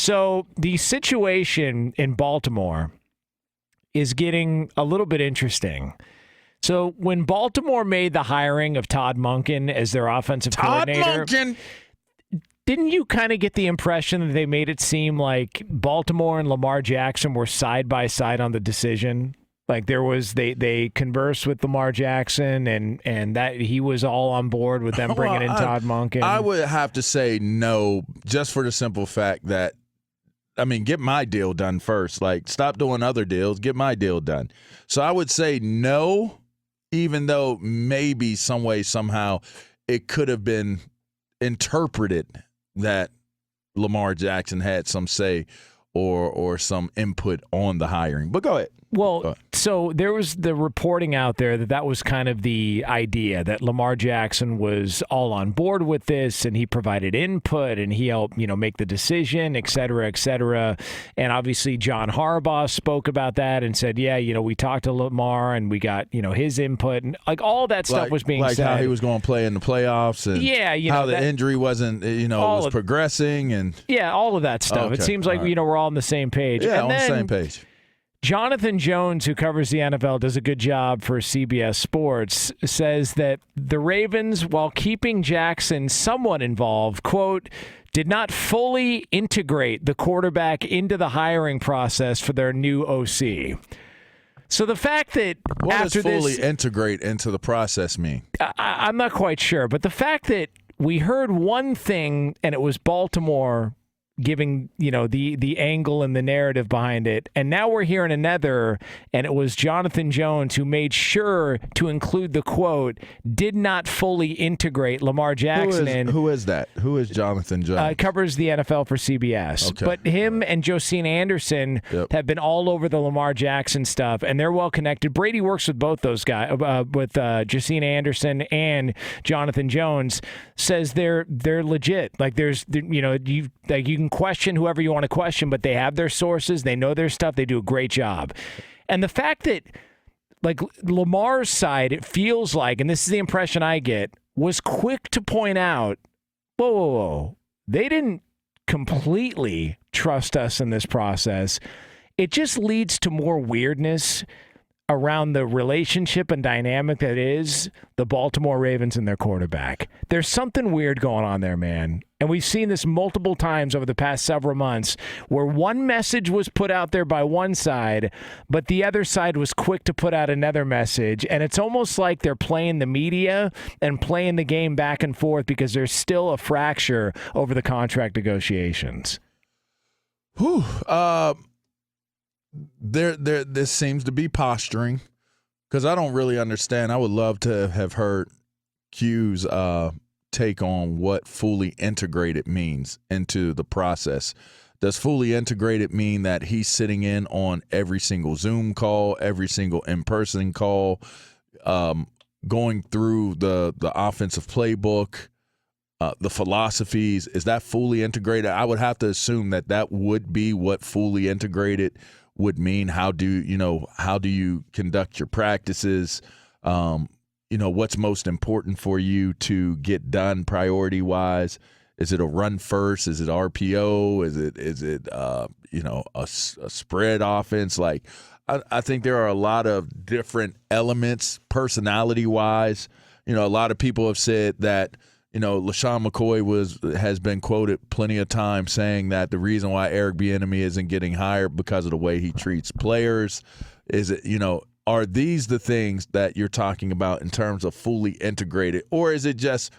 So the situation in Baltimore is getting a little bit interesting. So when Baltimore made the hiring of Todd Monken as their offensive coordinator, didn't you kind of get the impression that they made it seem like Baltimore and Lamar Jackson were side by side on the decision? Like they conversed with Lamar Jackson and that he was all on board with them bringing in Todd Monken? I would have to say no, just for the simple fact that, get my deal done first. Like, stop doing other deals, get my deal done. So I would say no, even though maybe some way, somehow, it could have been interpreted that Lamar Jackson had some say or some input on the hiring. But go ahead. Well, so there was the reporting out there that was kind of the idea that Lamar Jackson was all on board with this and he provided input and he helped, make the decision, et cetera, et cetera. And obviously John Harbaugh spoke about that and said, yeah, we talked to Lamar and we got, his input and like all that stuff was being said. Like how he was going to play in the playoffs and how the injury wasn't, was progressing and. Yeah, all of that stuff. Okay. It seems like, we're all on the same page. Yeah, and on the same page. Jonathan Jones, who covers the NFL, does a good job for CBS Sports, says that the Ravens, while keeping Jackson somewhat involved, quote, did not fully integrate the quarterback into the hiring process for their new OC. So the fact that what does fully integrate into the process mean? I'm not quite sure, but the fact that we heard one thing and it was Baltimore giving, the angle and the narrative behind it. And now we're hearing another, and it was Jonathan Jones who made sure to include the quote, did not fully integrate Lamar Jackson in. Who is that? Who is Jonathan Jones? Covers the NFL for CBS. Okay. But him and Josina Anderson have been all over the Lamar Jackson stuff, and they're well connected. Brady works with both those guys, with Josina Anderson and Jonathan Jones, says they're legit. Like you can question whoever you want to question, but they have their sources. They know their stuff. They do a great job. And the fact that, like, Lamar's side, it feels like, and this is the impression I get, was quick to point out, whoa, they didn't completely trust us in this process. It just leads to more weirdness around the relationship and dynamic that is the Baltimore Ravens and their quarterback. There's something weird going on there, man. And we've seen this multiple times over the past several months where one message was put out there by one side, but the other side was quick to put out another message. And it's almost like they're playing the media and playing the game back and forth because there's still a fracture over the contract negotiations. Whew. This seems to be posturing because I don't really understand. I would love to have heard Q's take on what fully integrated means into the process. Does fully integrated mean that he's sitting in on every single Zoom call, every single in-person call, going through the offensive playbook, the philosophies? Is that fully integrated? I would have to assume that would be what fully integrated would mean. How do you conduct your practices? What's most important for you to get done priority wise? Is it a run first? Is it RPO? Is it a spread offense? Like, I think there are a lot of different elements personality wise. A lot of people have said that LaShawn McCoy has been quoted plenty of times saying that the reason why Eric Bieniemy isn't getting hired because of the way he treats players. Is it, are these the things that you're talking about in terms of fully integrated? Or is it just,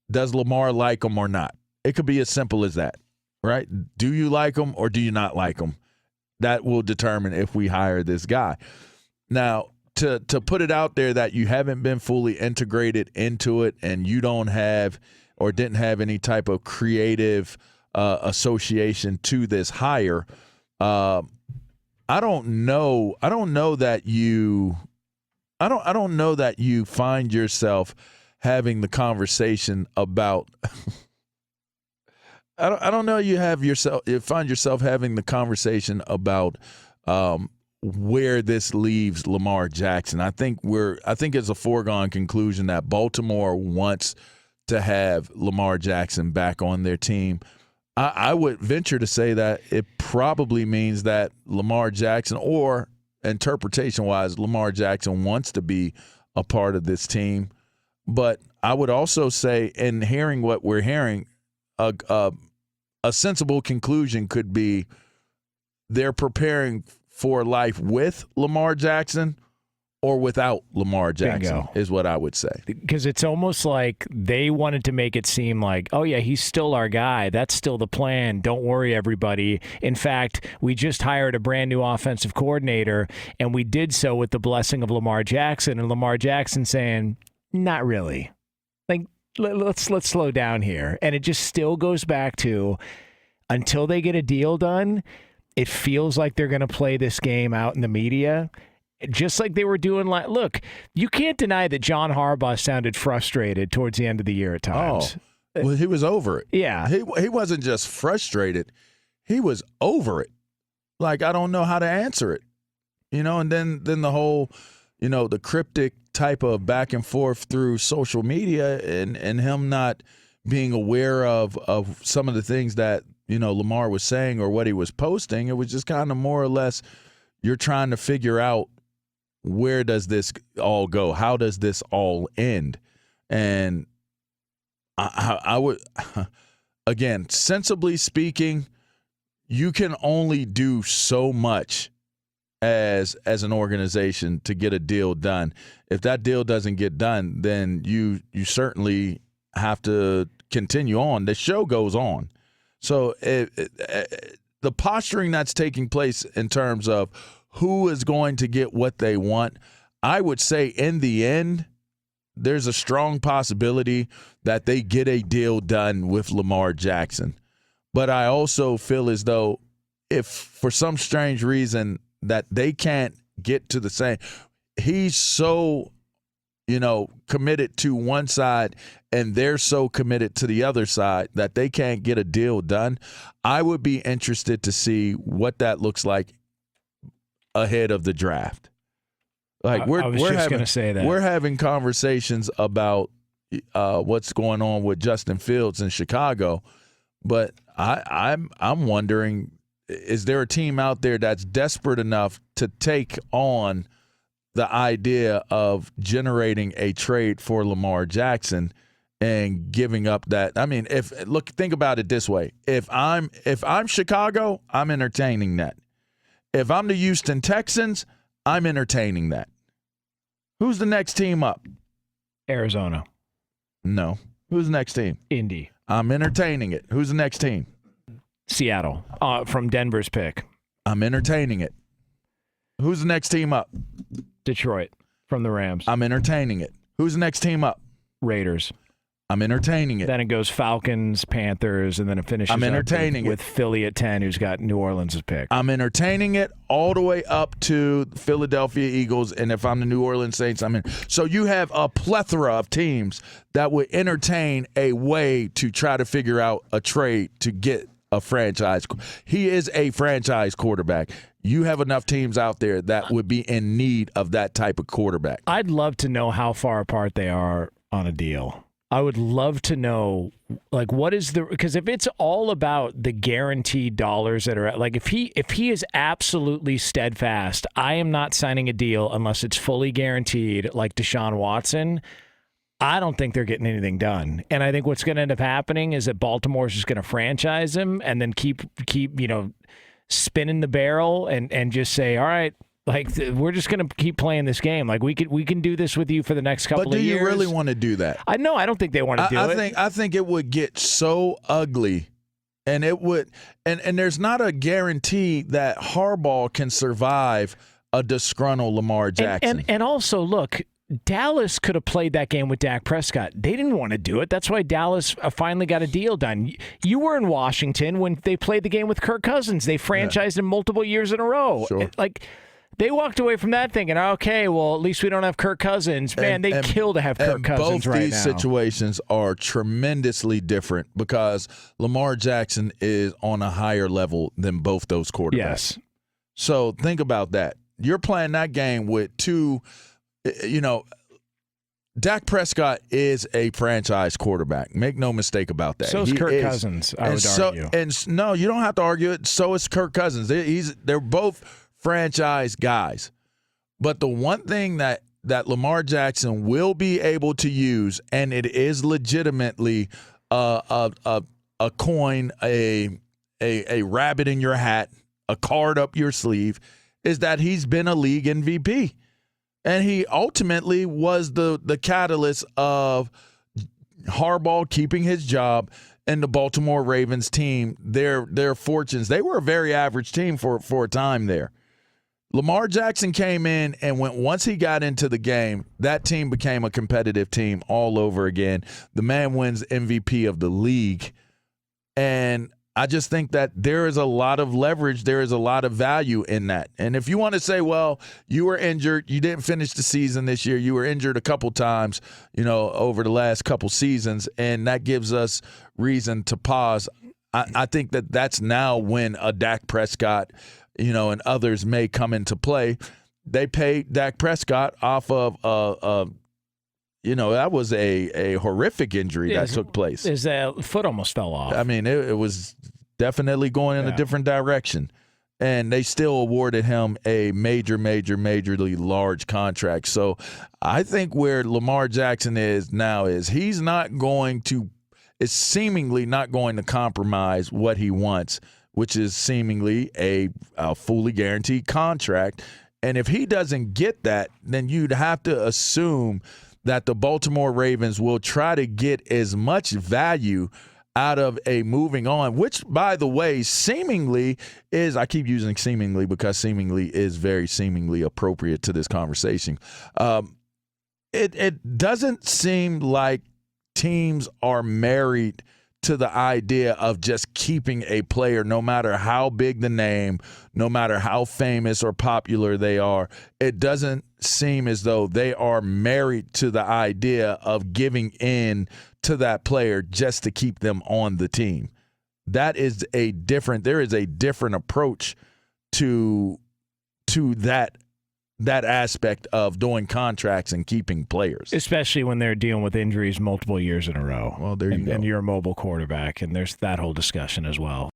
does Lamar like him or not? It could be as simple as that, right? Do you like him or do you not like him? That will determine if we hire this guy. Now, to put it out there that you haven't been fully integrated into it and you don't have or didn't have any type of creative association to this hire, I don't know that you find yourself having the conversation about I don't know you find yourself having the conversation about where this leaves Lamar Jackson. I think it's a foregone conclusion that Baltimore wants to have Lamar Jackson back on their team. I would venture to say that it probably means that Lamar Jackson, or interpretation-wise, Lamar Jackson wants to be a part of this team. But I would also say, in hearing what we're hearing, a sensible conclusion could be they're preparing for life with Lamar Jackson or without Lamar Jackson. Bingo. Is what I would say. Because it's almost like they wanted to make it seem like, oh, yeah, he's still our guy. That's still the plan. Don't worry, everybody. In fact, we just hired a brand new offensive coordinator, and we did so with the blessing of Lamar Jackson. And Lamar Jackson saying, not really. Like, let's slow down here. And it just still goes back to, until they get a deal done, it feels like they're going to play this game out in the media, just like they were doing. Look, you can't deny that John Harbaugh sounded frustrated towards the end of the year at times. Oh, well, he was over it. Yeah. He wasn't just frustrated. He was over it. Like, I don't know how to answer it. And then the whole, the cryptic type of back and forth through social media and him not being aware of some of the things that, Lamar was saying or what he was posting. It was just kind of more or less, you're trying to figure out, where does this all go? How does this all end? And I would, again, sensibly speaking, you can only do so much as an organization to get a deal done. If that deal doesn't get done, then you certainly have to continue on. The show goes on. So the posturing that's taking place in terms of who is going to get what they want, I would say in the end, there's a strong possibility that they get a deal done with Lamar Jackson. But I also feel as though if for some strange reason that they can't get to the same, he's so, committed to one side and they're so committed to the other side that they can't get a deal done, I would be interested to see what that looks like ahead of the draft. Like we're having conversations about what's going on with Justin Fields in Chicago, but I'm wondering, is there a team out there that's desperate enough to take on the idea of generating a trade for Lamar Jackson and giving up that? I mean, think about it this way. If I'm Chicago, I'm entertaining that. If I'm the Houston Texans, I'm entertaining that. Who's the next team up? Arizona. No. Who's the next team? Indy. I'm entertaining it. Who's the next team? Seattle, from Denver's pick. I'm entertaining it. Who's the next team up? Detroit, from the Rams. I'm entertaining it. Who's the next team up? Raiders. I'm entertaining it. Then it goes Falcons, Panthers, and then it finishes with Philly at 10, who's got New Orleans' pick. I'm entertaining it all the way up to Philadelphia Eagles, and if I'm the New Orleans Saints, I'm in. So you have a plethora of teams that would entertain a way to try to figure out a trade to get a franchise. He is a franchise quarterback. You have enough teams out there that would be in need of that type of quarterback. I'd love to know how far apart they are on a deal. I would love to know, what is because if it's all about the guaranteed dollars that are if he is absolutely steadfast, I am not signing a deal unless it's fully guaranteed, like Deshaun Watson, I don't think they're getting anything done. And I think what's going to end up happening is that Baltimore's just going to franchise him and then keep spinning the barrel and just say, all right, we're just going to keep playing this game. We can do this with you for the next couple of years. But do you really want to do that? I don't think they want to do it. I think it would get so ugly, and it would, and there's not a guarantee that Harbaugh can survive a disgruntled Lamar Jackson. And also, look, Dallas could have played that game with Dak Prescott. They didn't want to do it. That's why Dallas finally got a deal done. You were in Washington when they played the game with Kirk Cousins. They franchised him multiple years in a row. Sure. They walked away from that thinking, okay, well, at least we don't have Kirk Cousins. Man, they'd kill to have Kirk Cousins right now. Both these situations are tremendously different because Lamar Jackson is on a higher level than both those quarterbacks. Yes. So think about that. You're playing that game with two, Dak Prescott is a franchise quarterback. Make no mistake about that. So is Kirk Cousins, I would argue. No, you don't have to argue it. So is Kirk Cousins. They're both franchise guys. But the one thing that Lamar Jackson will be able to use, and it is legitimately a coin, a rabbit in your hat, a card up your sleeve, is that he's been a league MVP. And he ultimately was the catalyst of Harbaugh keeping his job and the Baltimore Ravens team, their fortunes. They were a very average team for a time there. Lamar Jackson came in, and once he got into the game, that team became a competitive team all over again. The man wins MVP of the league. And I just think that there is a lot of leverage. There is a lot of value in that. And if you want to say, well, you were injured, you didn't finish the season this year, you were injured a couple times, over the last couple seasons, and that gives us reason to pause. I think that that's now when a Dak Prescott, and others may come into play. They paid Dak Prescott off of that was a horrific injury that took place. His foot almost fell off. I mean, it was definitely going in a different direction. And they still awarded him a majorly large contract. So I think where Lamar Jackson is now is he's seemingly not going to compromise what he wants, which is seemingly a fully guaranteed contract. And if he doesn't get that, then you'd have to assume that the Baltimore Ravens will try to get as much value out of a moving on, which, by the way, seemingly is – I keep using seemingly because seemingly is very seemingly appropriate to this conversation. It doesn't seem like teams are married to the idea of just keeping a player no matter how big the name, no matter how famous or popular they are. It doesn't seem as though they are married to the idea of giving in to that player just to keep them on the team. There is a different approach to that aspect of doing contracts and keeping players. Especially when they're dealing with injuries multiple years in a row. Well, there you go. And you're a mobile quarterback, and there's that whole discussion as well.